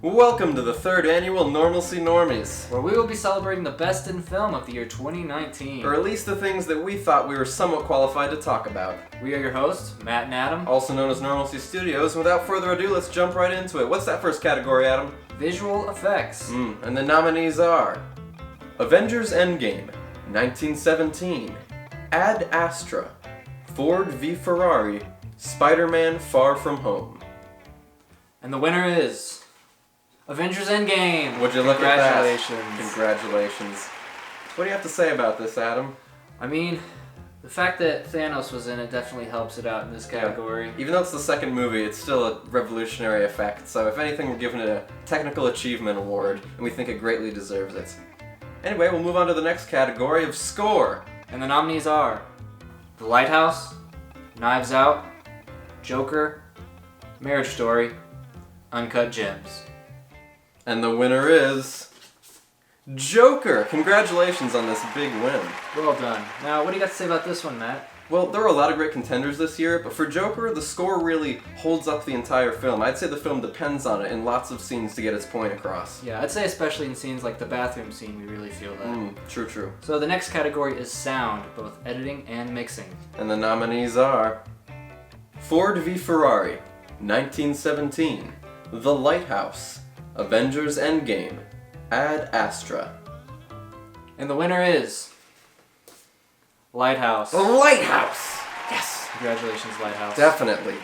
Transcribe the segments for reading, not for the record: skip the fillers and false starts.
Welcome to the third annual Normalcy Normies, where we will be celebrating the best in film of the year 2019. or at least the things that we thought we were somewhat qualified to talk about. We are your hosts, Matt and Adam. Also known as Normalcy Studios. Without further ado, let's jump right into it. What's that first category, Adam? Visual effects. And the nominees are Avengers Endgame, 1917, Ad Astra, Ford v Ferrari, Spider-Man Far From Home. And the winner is Avengers Endgame. Would you look at that? Congratulations. Congratulations. What do you have to say about this, Adam? I mean, the fact that Thanos was in it definitely helps it out in this category. Yeah. Even though it's the second movie, it's still a revolutionary effect, so if anything, we're giving it a Technical Achievement Award, and we think it greatly deserves it. Anyway, we'll move on to the next category of score. And the nominees are The Lighthouse, Knives Out, Joker, Marriage Story, Uncut Gems. And the winner is Joker! Congratulations on this big win. Well done. Now, what do you got to say about this one, Matt? Well, there were a lot of great contenders this year, but for Joker, the score really holds up the entire film. I'd say the film depends on it in lots of scenes to get its point across. Yeah, I'd say especially in scenes like the bathroom scene, we really feel that. True. So the next category is sound, both editing and mixing. And the nominees are Ford v Ferrari, 1917, The Lighthouse, Avengers Endgame, Ad Astra. And the winner is Lighthouse. The Lighthouse! Yes! Congratulations, Lighthouse. Definitely.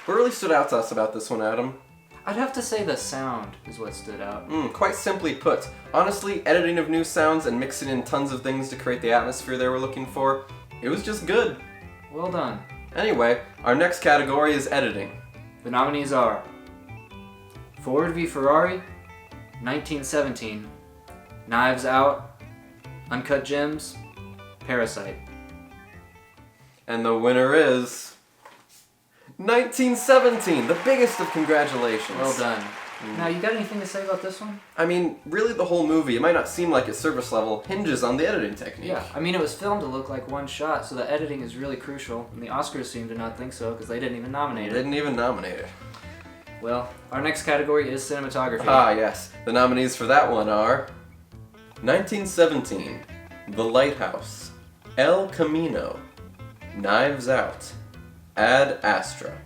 What really stood out to us about this one, Adam? I'd have to say the sound is what stood out. Quite simply put, honestly, editing of new sounds and mixing in tons of things to create the atmosphere they were looking for, it was just good. Well done. Anyway, our next category is editing. The nominees are Ford v Ferrari, 1917, Knives Out, Uncut Gems, Parasite. And the winner is 1917, the biggest of congratulations. Well done. Now, you got anything to say about this one? I mean, really the whole movie, it might not seem like its service level, hinges on the editing technique. Yeah, I mean, it was filmed to look like one shot, so the editing is really crucial, and the Oscars seem to not think so, because they didn't even nominate it. Didn't even nominate it. Well, our next category is cinematography. Ah, yes. The nominees for that one are 1917, The Lighthouse, El Camino, Knives Out, Ad Astra.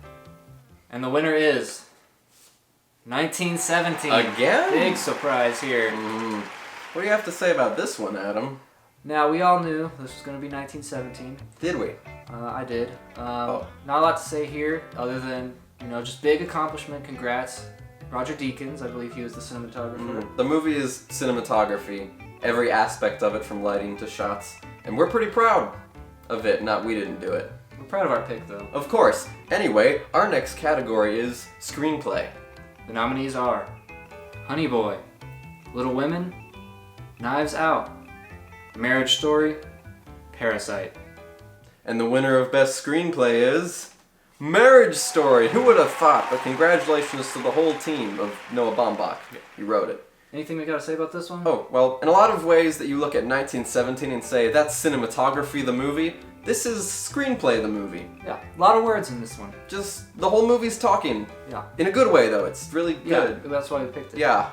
And the winner is 1917. Again? Big surprise here. What do you have to say about this one, Adam? Now, we all knew this was going to be 1917. Did we? I did. Not a lot to say here, other than, just big accomplishment. Congrats. Roger Deakins, I believe he was the cinematographer. The movie is cinematography, every aspect of it from lighting to shots, and we're pretty proud of it, not we didn't do it. We're proud of our pick, though. Of course. Anyway, our next category is screenplay. The nominees are Honey Boy, Little Women, Knives Out, Marriage Story, Parasite. And the winner of Best Screenplay is Marriage Story. Who would have thought? But congratulations to the whole team of Noah Baumbach. He wrote it. Anything we got to say about this one? Oh, well, in a lot of ways that you look at 1917 and say, that's cinematography, the movie, this is screenplay, the movie. Yeah, a lot of words in this one. Just, the whole movie's talking. Yeah. In a good way, though. It's really good. Yeah, that's why we picked it. Yeah.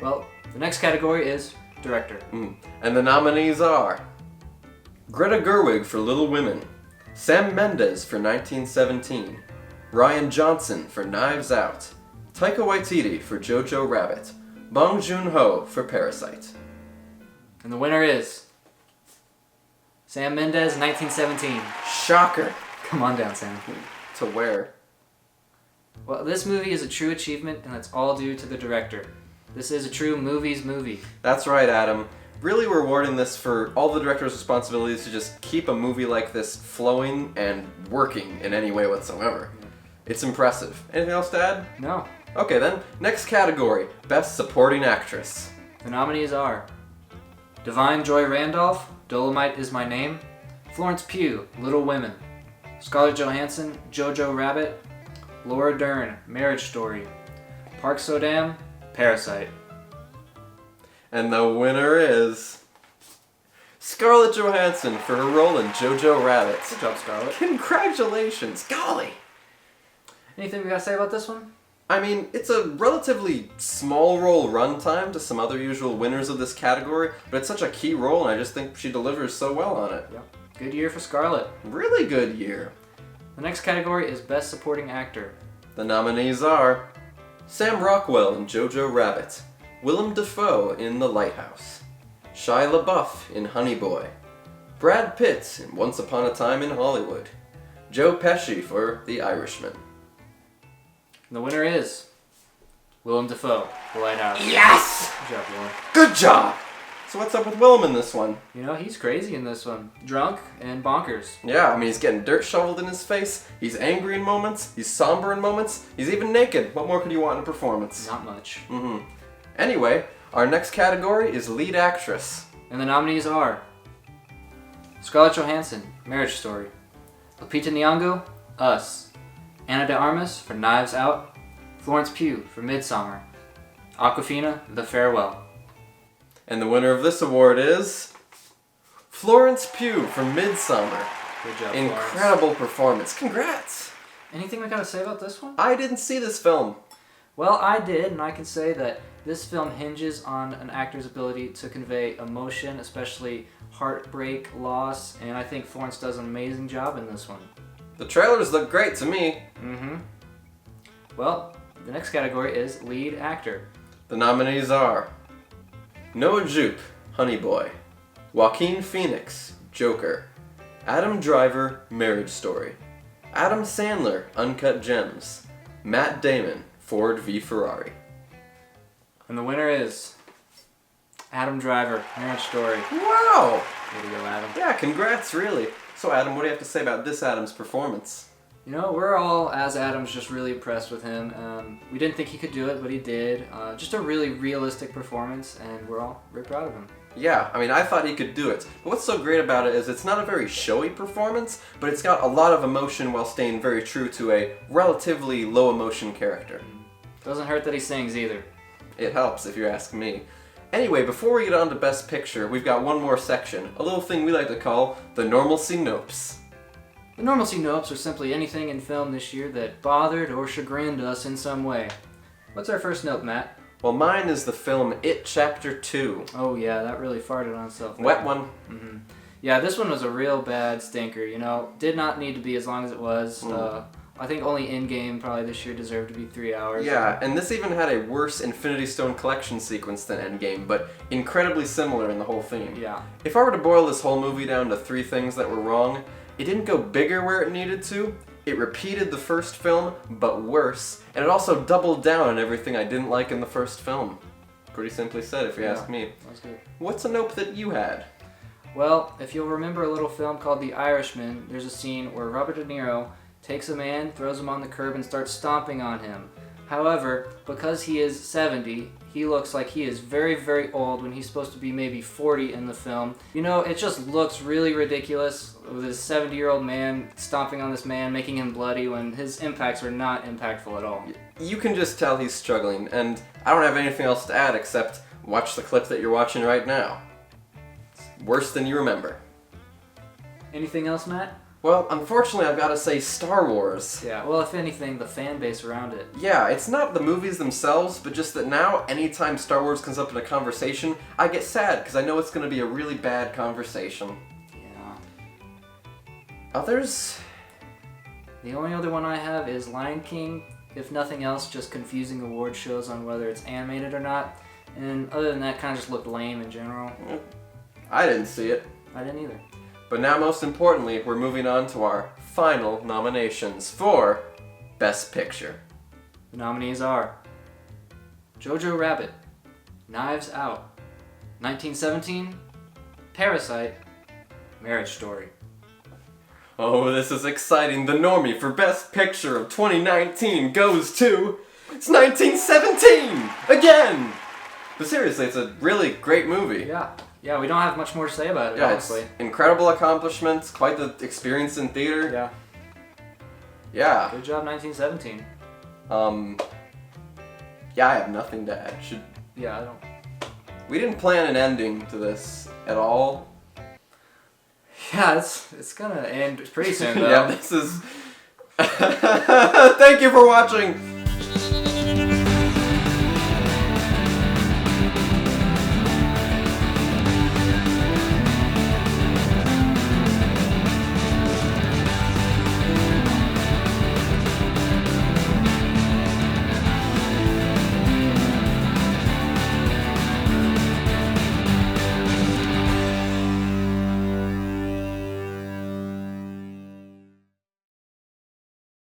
Well, the next category is director. And the nominees are Greta Gerwig for Little Women, Sam Mendes for 1917, Ryan Johnson for Knives Out, Taika Waititi for Jojo Rabbit, Bong Joon-ho for Parasite. And the winner is Sam Mendes, 1917. Shocker. Come on down, Sam. To where? Well, this movie is a true achievement, and that's all due to the director. This is a true movies movie. That's right, Adam. Really rewarding this for all the director's responsibilities to just keep a movie like this flowing and working in any way whatsoever. It's impressive. Anything else to add? No. Okay then, next category, Best Supporting Actress. The nominees are Divine Joy Randolph, Dolomite Is My Name, Florence Pugh, Little Women, Scarlett Johansson, Jojo Rabbit, Laura Dern, Marriage Story, Park So-dam, Parasite. And the winner is Scarlett Johansson for her role in Jojo Rabbit. Good job, Scarlett. Congratulations, golly! Anything we gotta say about this one? I mean, it's a relatively small role runtime to some other usual winners of this category, but it's such a key role, and I just think she delivers so well on it. Yep. Good year for Scarlett. Really good year. The next category is Best Supporting Actor. The nominees are Sam Rockwell in Jojo Rabbit, Willem Dafoe in The Lighthouse, Shia LaBeouf in Honey Boy, Brad Pitt in Once Upon a Time in Hollywood, Joe Pesci for The Irishman. The winner is Willem Dafoe, The Lighthouse. Yes! Good job, Willem. Good job! So what's up with Willem in this one? You know, he's crazy in this one. Drunk and bonkers. Yeah, I mean, he's getting dirt shoveled in his face, he's angry in moments, he's somber in moments, he's even naked. What more could you want in a performance? Not much. Anyway, our next category is Lead Actress. And the nominees are Scarlett Johansson, Marriage Story, Lupita Nyong'o, Us, Ana de Armas for Knives Out, Florence Pugh for Midsommar, Awkwafina, The Farewell. And the winner of this award is Florence Pugh for Midsommar. Good job, Incredible performance. Congrats! Anything we gotta say about this one? I didn't see this film. Well, I did, and I can say that this film hinges on an actor's ability to convey emotion, especially heartbreak, loss, and I think Florence does an amazing job in this one. The trailers look great to me. Well, the next category is Lead Actor. The nominees are Noah Jupe, Honey Boy, Joaquin Phoenix, Joker, Adam Driver, Marriage Story, Adam Sandler, Uncut Gems, Matt Damon, Ford v Ferrari. And the winner is Adam Driver, Marriage Story. Wow! Way to go, Adam. Yeah, congrats, really. So Adam, what do you have to say about this Adam's performance? You know, we're all, as Adams, just really impressed with him. We didn't think he could do it, but he did. Just a really realistic performance, and we're all very proud of him. Yeah, I mean, I thought he could do it. But what's so great about it is it's not a very showy performance, but it's got a lot of emotion while staying very true to a relatively low emotion character. Doesn't hurt that he sings either. It helps, if you ask me. Anyway, before we get on to Best Picture, we've got one more section, a little thing we like to call the Normalcy Nopes. The Normalcy Nopes are simply anything in film this year that bothered or chagrined us in some way. What's our first note, Matt? Well, mine is the film It Chapter 2. Oh yeah, that really farted on itself. Wet one. Yeah, this one was a real bad stinker, you know. Did not need to be as long as it was. I think only Endgame probably this year deserved to be 3 hours. Yeah, and this even had a worse Infinity Stone collection sequence than Endgame, but incredibly similar in the whole theme. Yeah. If I were to boil this whole movie down to 3 things that were wrong, it didn't go bigger where it needed to, it repeated the first film, but worse, and it also doubled down on everything I didn't like in the first film. Pretty simply said, if you ask me. That's good. What's a nope that you had? Well, if you'll remember a little film called The Irishman, there's a scene where Robert De Niro takes a man, throws him on the curb, and starts stomping on him. However, because he is 70, he looks like he is very, very old when he's supposed to be maybe 40 in the film. You know, it just looks really ridiculous with this 70-year-old man stomping on this man, making him bloody when his impacts are not impactful at all. You can just tell he's struggling, and I don't have anything else to add except watch the clip that you're watching right now. It's worse than you remember. Anything else, Matt? Well, unfortunately, I've got to say Star Wars. Yeah, well, if anything, the fan base around it. Yeah, it's not the movies themselves, but just that now, anytime Star Wars comes up in a conversation, I get sad, because I know it's going to be a really bad conversation. Yeah. Others? The only other one I have is Lion King. If nothing else, just confusing award shows on whether it's animated or not. And other than that, kind of just looked lame in general. I didn't see it. I didn't either. But now, most importantly, we're moving on to our final nominations for Best Picture. The nominees are Jojo Rabbit, Knives Out, 1917, Parasite, Marriage Story. Oh, this is exciting. The normie for Best Picture of 2019 goes to... It's 1917! Again! But seriously, it's a really great movie. Yeah, we don't have much more to say about it, Yeah, honestly. it's incredible accomplishments, quite the experience in theater. Yeah. Yeah. Good job, 1917. Yeah, I have nothing to add. Yeah, I don't... We didn't plan an ending to this at all. Yeah, it's gonna end pretty soon, though. Yeah, this is... Thank you for watching!